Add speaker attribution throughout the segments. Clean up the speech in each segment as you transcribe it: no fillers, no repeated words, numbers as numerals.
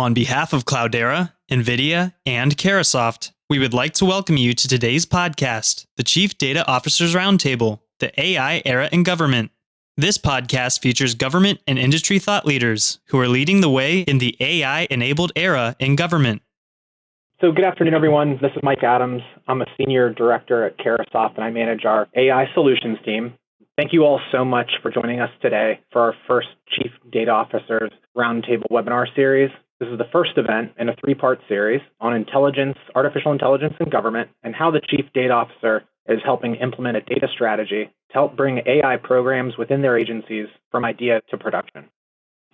Speaker 1: On behalf of Cloudera, NVIDIA, and Carahsoft, we would like to welcome you to today's podcast, the Chief Data Officers Roundtable, the AI Era in Government. This podcast features government and industry thought leaders who are leading the way in the AI-enabled era in government.
Speaker 2: So good afternoon, everyone. This is Mike Adams. I'm a senior director at Carahsoft, and I manage our AI solutions team. Thank you all so much for joining us today for our first Chief Data Officers Roundtable webinar series. This is the first event in a three-part series on intelligence, artificial intelligence in government, and how the Chief Data Officer is helping implement a data strategy to help bring AI programs within their agencies from idea to production.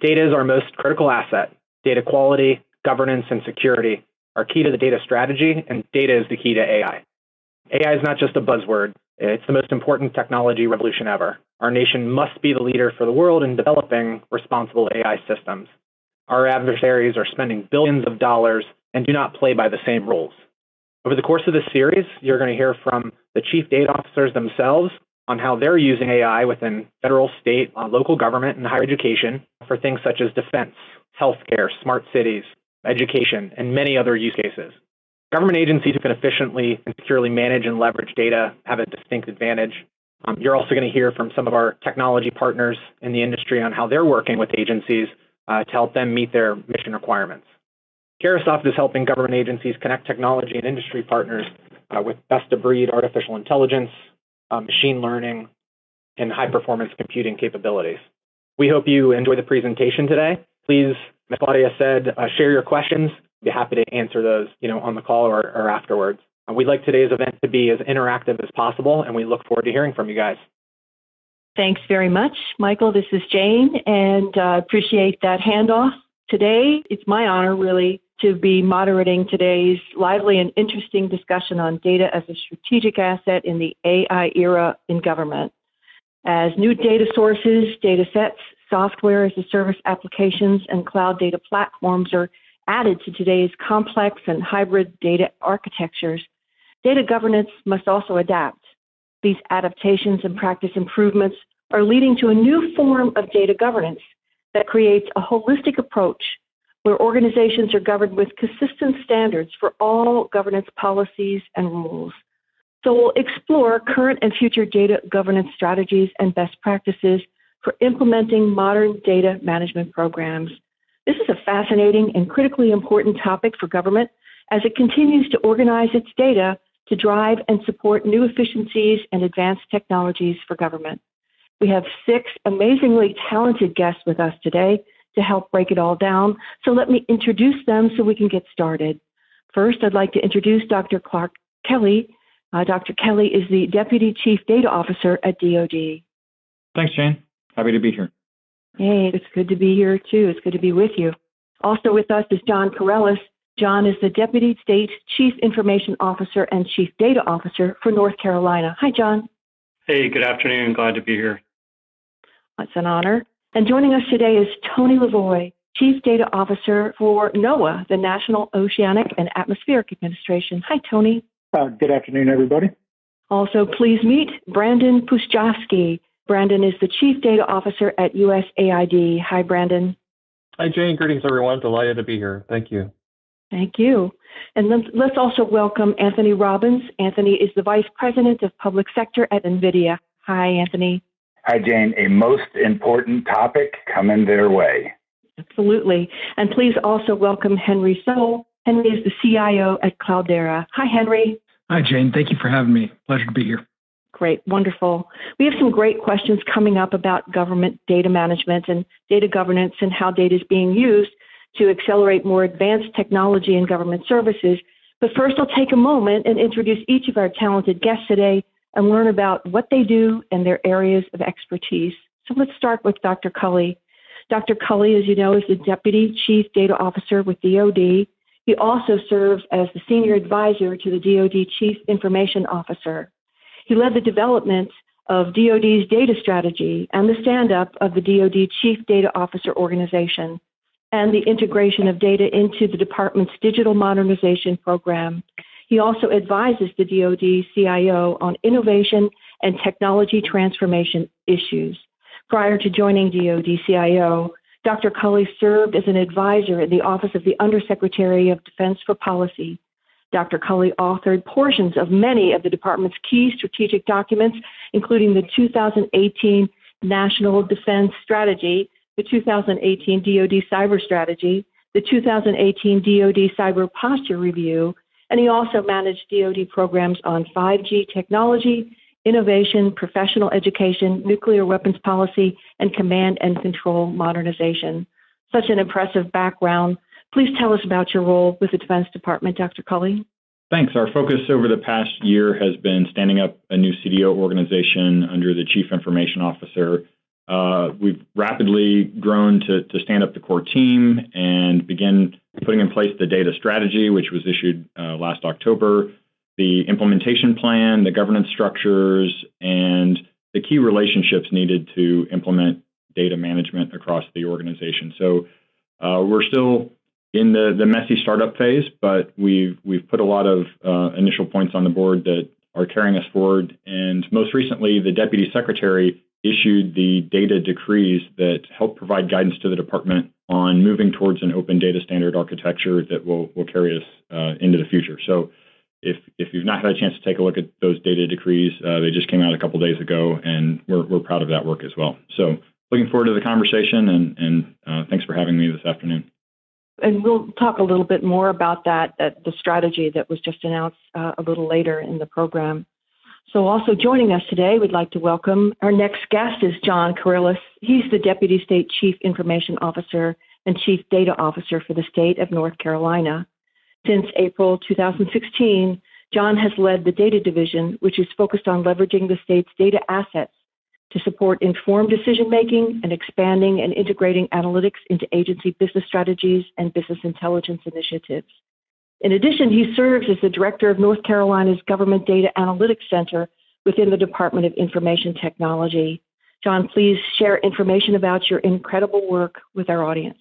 Speaker 2: Data is our most critical asset. Data quality, governance, and security are key to the data strategy, and data is the key to AI. AI is not just a buzzword. It's the most important technology revolution ever. Our nation must be the leader for the world in developing responsible AI systems. Our adversaries are spending billions of dollars and do not play by the same rules. Over the course of this series, you're going to hear from the chief data officers themselves on how they're using AI within federal, state, local government, and higher education for things such as defense, healthcare, smart cities, education, and many other use cases. Government agencies who can efficiently and securely manage and leverage data have a distinct advantage. You're also going to hear from some of our technology partners in the industry on how they're working with agencies to help them meet their mission requirements. Carahsoft is helping government agencies connect technology and industry partners with best-of-breed artificial intelligence, machine learning, and high-performance computing capabilities. We hope you enjoy the presentation today. Please, as Claudia said, share your questions. Be happy to answer those, on the call or afterwards. We'd like today's event to be as interactive as possible, and we look forward to hearing from you guys.
Speaker 3: Thanks very much, Michael. This is Jane, and appreciate that handoff. Today, it's my honor, really, to be moderating today's lively and interesting discussion on data as a strategic asset in the AI era in government. As new data sources, data sets, software as a service applications, and cloud data platforms are added to today's complex and hybrid data architectures, data governance must also adapt. These adaptations and practice improvements are leading to a new form of data governance that creates a holistic approach where organizations are governed with consistent standards for all governance policies and rules. So we'll explore current and future data governance strategies and best practices for implementing modern data management programs. This is a fascinating and critically important topic for government as it continues to organize its data to drive and support new efficiencies and advanced technologies for government. We have 6 amazingly talented guests with us today to help break it all down. So let me introduce them so we can get started. First, I'd like to introduce Dr. Clark Kelly. Dr. Kelly is the Deputy Chief Data Officer at DoD.
Speaker 4: Thanks, Jane. Happy to be here.
Speaker 3: Hey, it's good to be here, too. It's good to be with you. Also with us is John Corliss. John is the Deputy State Chief Information Officer and Chief Data Officer for North Carolina. Hi, John.
Speaker 5: Hey, good afternoon. Glad to be here.
Speaker 3: It's an honor. And joining us today is Tony Lavoy, Chief Data Officer for Noaa, the National Oceanic and Atmospheric Administration. Hi, Tony.
Speaker 6: Good afternoon, everybody.
Speaker 3: Also, please meet Brandon Puszczowski. Brandon is the Chief Data Officer at USAID. Hi, Brandon.
Speaker 4: Hi, Jane. Greetings, everyone. Delighted to be here. Thank you.
Speaker 3: Thank you. And let's also welcome Anthony Robbins. Anthony is the Vice President of Public Sector at NVIDIA. Hi, Anthony.
Speaker 7: Hi, Jane. A most important topic coming their way.
Speaker 3: Absolutely. And please also welcome Henry Soule. Henry is the CIO at Cloudera. Hi, Henry.
Speaker 8: Hi, Jane. Thank you for having me. Pleasure to be here.
Speaker 3: Great. Wonderful. We have some great questions coming up about government data management and data governance and how data is being used to accelerate more advanced technology in government services. But first, I'll take a moment and introduce each of our talented guests today and learn about what they do and their areas of expertise. So let's start with Dr. Cully. Dr. Cully, as you know, is the Deputy Chief Data Officer with DoD. He also serves as the Senior Advisor to the DoD Chief Information Officer. He led the development of DoD's data strategy and the stand-up of the DoD Chief Data Officer organization and the integration of data into the department's digital modernization program. He also advises the DoD CIO on innovation and technology transformation issues. Prior to joining DoD CIO, Dr. Cully served as an advisor in the Office of the Undersecretary of Defense for Policy. Dr. Cully authored portions of many of the department's key strategic documents, including the 2018 National Defense Strategy, the 2018 DoD Cyber Strategy, the 2018 DoD Cyber Posture Review, and he also managed DoD programs on 5G technology, innovation, professional education, nuclear weapons policy, and command and control modernization. Such an impressive background. Please tell us about your role with the Defense Department, Dr. Cully.
Speaker 9: Thanks. Our focus over the past year has been standing up a new CDO organization under the Chief Information Officer. We've rapidly grown to stand up the core team and begin putting in place the data strategy, which was issued last October, the implementation plan, the governance structures, and the key relationships needed to implement data management across the organization. So we're still in the messy startup phase, but we've put a lot of initial points on the board that are carrying us forward. And most recently, the Deputy Secretary issued the data decrees that help provide guidance to the department on moving towards an open data standard architecture that will carry us into the future. So if you've not had a chance to take a look at those data decrees, they just came out a couple days ago, and we're proud of that work as well. So looking forward to the conversation, and thanks for having me this afternoon.
Speaker 3: And we'll talk a little bit more about that the strategy that was just announced a little later in the program. So also joining us today, we'd like to welcome our next guest is John Corliss. He's the Deputy State Chief Information Officer and Chief Data Officer for the state of North Carolina. Since April 2016, John has led the Data Division, which is focused on leveraging the state's data assets to support informed decision-making and expanding and integrating analytics into agency business strategies and business intelligence initiatives. In addition, he serves as the director of North Carolina's Government Data Analytics Center within the Department of Information Technology. John, please share information about your incredible work with our audience.